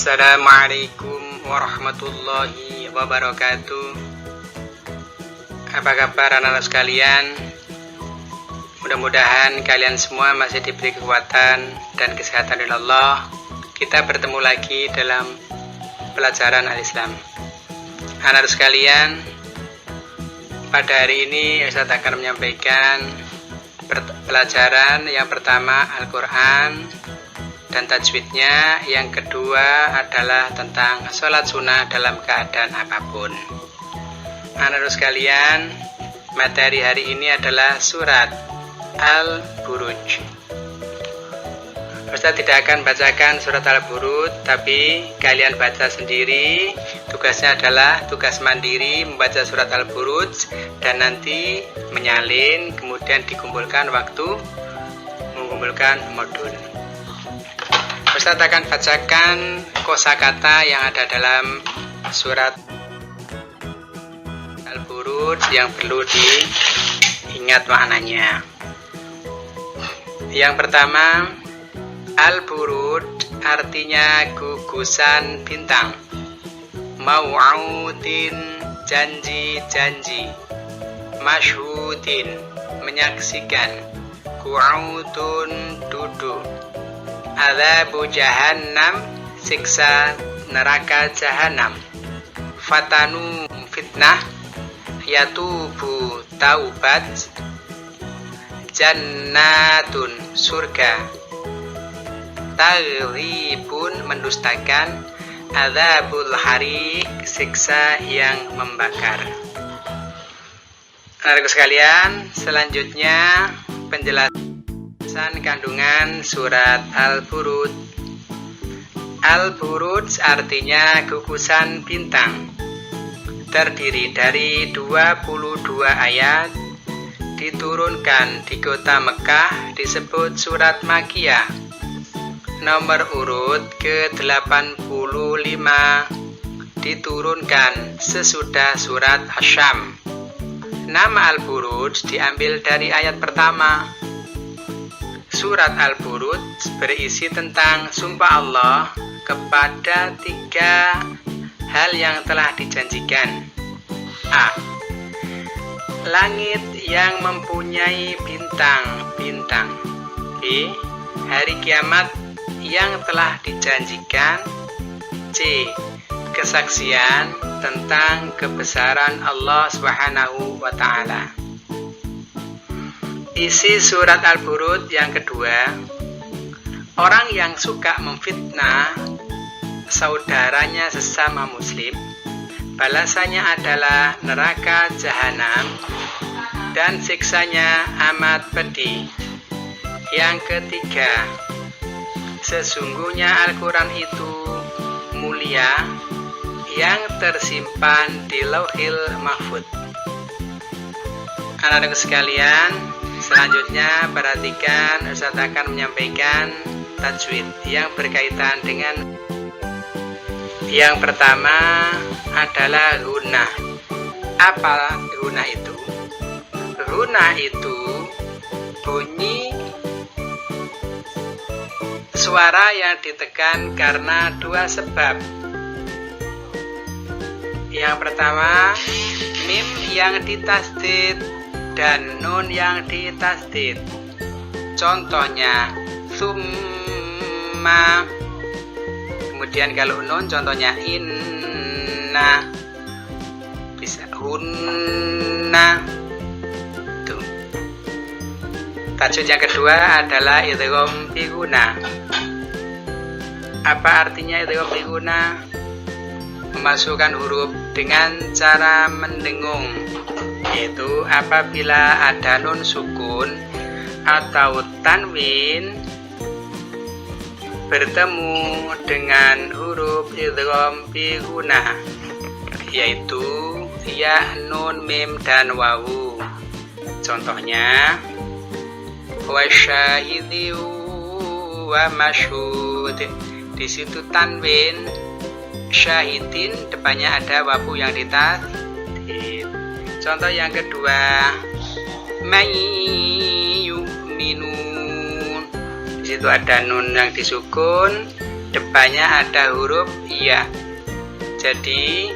Assalamualaikum warahmatullahi wabarakatuh. Apa kabar anak-anak sekalian? Mudah-mudahan kalian semua masih diberi kekuatan dan kesehatan dari Allah. Kita bertemu lagi dalam pelajaran Al-Islam. Anak-anak sekalian, pada hari ini Ustaz akan menyampaikan pelajaran yang pertama Al-Quran dan tajwidnya. Yang kedua adalah tentang sholat sunnah dalam keadaan apapun. Anak-anak sekalian, materi hari ini adalah surat Al-Buruj. Ustaz tidak akan bacakan surat Al-Buruj, tapi kalian baca sendiri. Tugasnya adalah tugas mandiri membaca surat Al-Buruj dan nanti menyalin, kemudian dikumpulkan waktu mengumpulkan modul. Ustaz akan bacakan kosakata yang ada dalam surat Al-Buruj yang perlu diingat maknanya. Yang pertama, Al-Buruj artinya gugusan bintang. Mau'udin, janji-janji. Masyhudin, menyaksikan. Qu'udun, duduk. Adzabu jahannam, siksa neraka jahanam. Fatanu, fitnah. Yatubu, taubat. Jannatun, surga. Taghribun, mendustakan. Adzabul harik, siksa yang membakar. Anak-anak sekalian, selanjutnya penjelasan kandungan surat Al-Buruj. Al-Buruj artinya gugusan bintang. Terdiri dari 22 ayat, diturunkan di kota Mekah, disebut surat Makkiyah. Nomor urut ke-85, diturunkan sesudah surat Asy-Syams. Nama Al-Buruj diambil dari ayat pertama. Surat Al-Buruj berisi tentang sumpah Allah kepada 3 hal yang telah dijanjikan. A. Langit yang mempunyai bintang-bintang. B. Hari kiamat yang telah dijanjikan. C. Kesaksian tentang kebesaran Allah Subhanahu wa ta'ala. Isi surat Al-Buruj yang kedua, orang yang suka memfitnah saudaranya sesama muslim, balasannya adalah neraka jahanam dan siksanya amat pedih. Yang ketiga, sesungguhnya Al-Quran itu mulia yang tersimpan di Lauhil Mahfuz. Anak-anak sekalian, selanjutnya perhatikan, Ustaz akan menyampaikan tajwid yang berkaitan dengan yang pertama adalah gunnah. Apa gunnah itu? Gunnah itu bunyi suara yang ditekan karena 2 sebab. Yang pertama, mim yang ditasdid dan nun yang ditasdid. Contohnya summa. Kemudian kalau nun contohnya inna, bisa hunna. Tuh. Tajwid yang kedua adalah idgham bi gunnah. Apa artinya idgham bi gunnah? Memasukkan huruf dengan cara mendengung, yaitu apabila ada nun sukun atau tanwin bertemu dengan huruf idgham bi gunnah, yaitu ya, nun, mim, dan wawu. Contohnya wasyahidi wa masyhud. Di situ tanwin, syahidin depannya ada wawu yang ditasdid. Contoh yang kedua, may yu'minun. Di situ ada nun yang disukun, depannya ada huruf ya. Jadi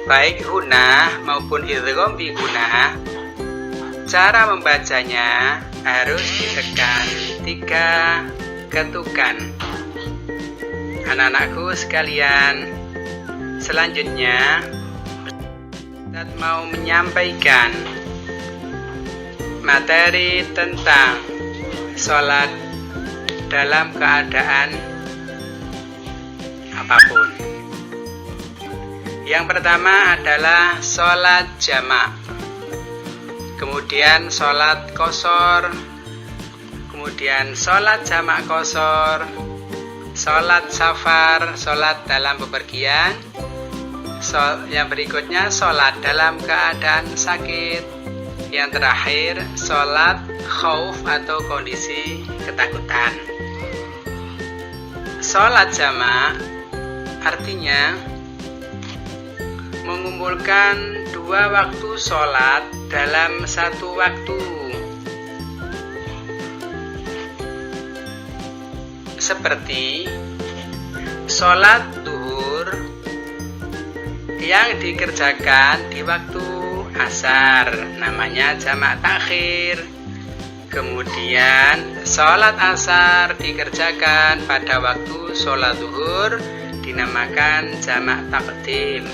baik huna maupun idgham bi guna, cara membacanya harus ditekan 3 ketukan. Anak-anakku sekalian, selanjutnya Ustaz mau menyampaikan materi tentang sholat dalam keadaan apapun. Yang pertama adalah sholat jamak, kemudian sholat qashar, kemudian sholat jamak qashar, sholat safar, sholat dalam bepergian, yang berikutnya sholat dalam keadaan sakit, yang terakhir sholat khauf atau kondisi ketakutan. Sholat jamak artinya mengumpulkan 2 waktu sholat dalam 1 waktu, seperti sholat duhur yang dikerjakan di waktu asar, namanya jamak takhir. Kemudian sholat asar dikerjakan pada waktu sholat duhur, dinamakan jamak takdim.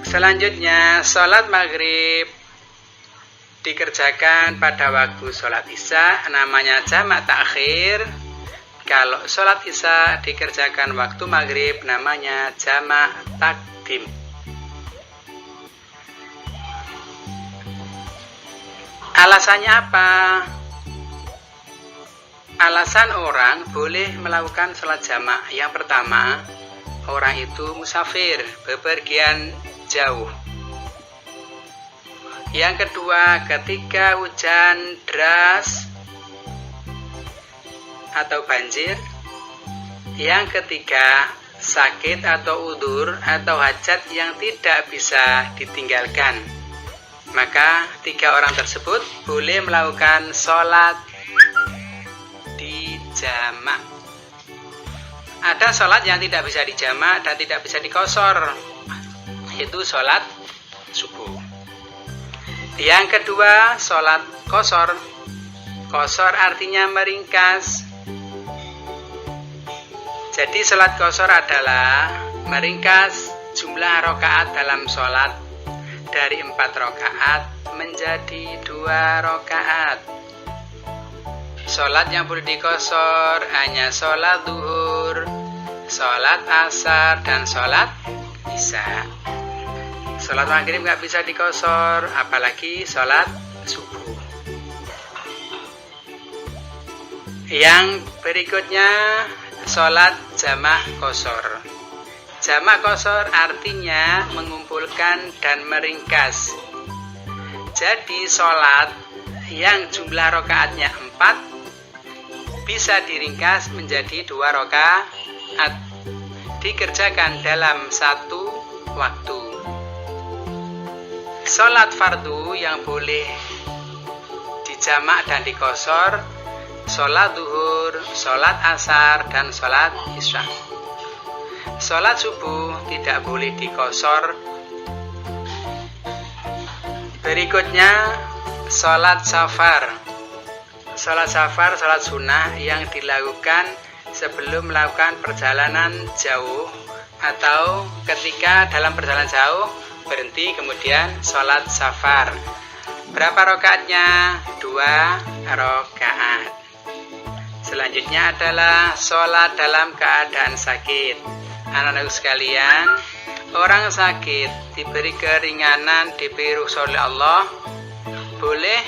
Selanjutnya sholat maghrib dikerjakan pada waktu sholat isya, namanya jamak takhir. Kalau sholat isya dikerjakan waktu maghrib, namanya jamak takdim. Alasannya apa? Alasan orang boleh melakukan sholat jamak. Yang pertama, orang itu musafir, bepergian jauh. Yang kedua, ketika hujan deras atau banjir. Yang ketiga, sakit atau udzur atau hajat yang tidak bisa ditinggalkan. Maka 3 orang tersebut boleh melakukan sholat di jamak. Ada sholat yang tidak bisa dijamak dan tidak bisa dikosor, yaitu sholat subuh. Yang kedua, sholat qashar. Qashar artinya meringkas. Jadi sholat qashar adalah meringkas jumlah rakaat dalam sholat dari 4 rakaat menjadi 2 rakaat. Sholat yang boleh dikosor hanya sholat duhur, sholat asar, dan sholat isya. Sholat maghrib nggak bisa dikosor, apalagi sholat subuh. Yang berikutnya sholat jamak qashar. Jamak qashar artinya mengumpulkan dan meringkas. Jadi sholat yang jumlah rakaatnya 4 bisa diringkas menjadi 2 rakaat, dikerjakan dalam 1 waktu. Sholat fardu yang boleh dijamak dan dikosor, sholat duhur, sholat asar, dan sholat isya. Sholat subuh tidak boleh dikosor. Berikutnya sholat safar. Sholat safar, sholat sunnah yang dilakukan sebelum melakukan perjalanan jauh atau ketika dalam perjalanan jauh berhenti kemudian sholat safar. Berapa rakaatnya? 2 rakaat. Selanjutnya adalah sholat dalam keadaan sakit. Anak-anak sekalian, orang sakit diberi keringanan, diberi rukhsah oleh Allah, boleh.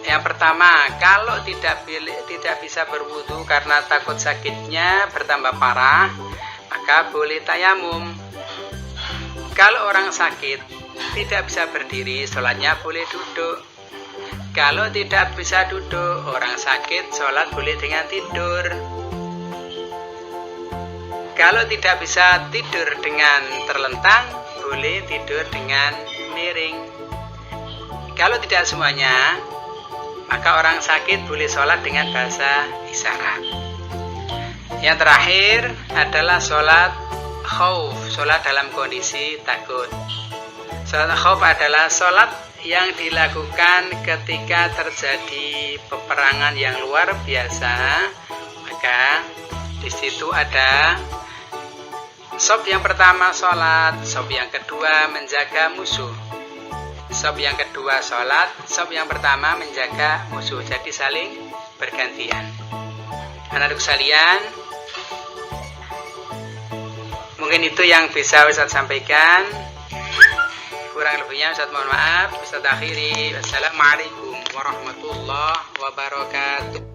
Yang pertama, kalau tidak bisa berwudu karena takut sakitnya bertambah parah, maka boleh tayamum. Kalau orang sakit tidak bisa berdiri, sholatnya boleh duduk. Kalau tidak bisa duduk, orang sakit sholat boleh dengan tidur. Kalau tidak bisa tidur dengan terlentang, boleh tidur dengan miring. Kalau tidak semuanya, maka orang sakit boleh sholat dengan bahasa isyarat. Yang terakhir adalah sholat khauf, sholat dalam kondisi takut. Sholat khauf adalah sholat yang dilakukan ketika terjadi peperangan yang luar biasa. Maka di situ ada shaf yang pertama sholat, shaf yang kedua menjaga musuh. Shaf yang kedua sholat, shaf yang pertama menjaga musuh. Jadi saling bergantian. Anak-anak sekalian, mungkin itu yang bisa Ustaz sampaikan. Kurang lebihnya Ustaz mohon maaf. Ustaz akhiri. Wassalamualaikum warahmatullahi wabarakatuh.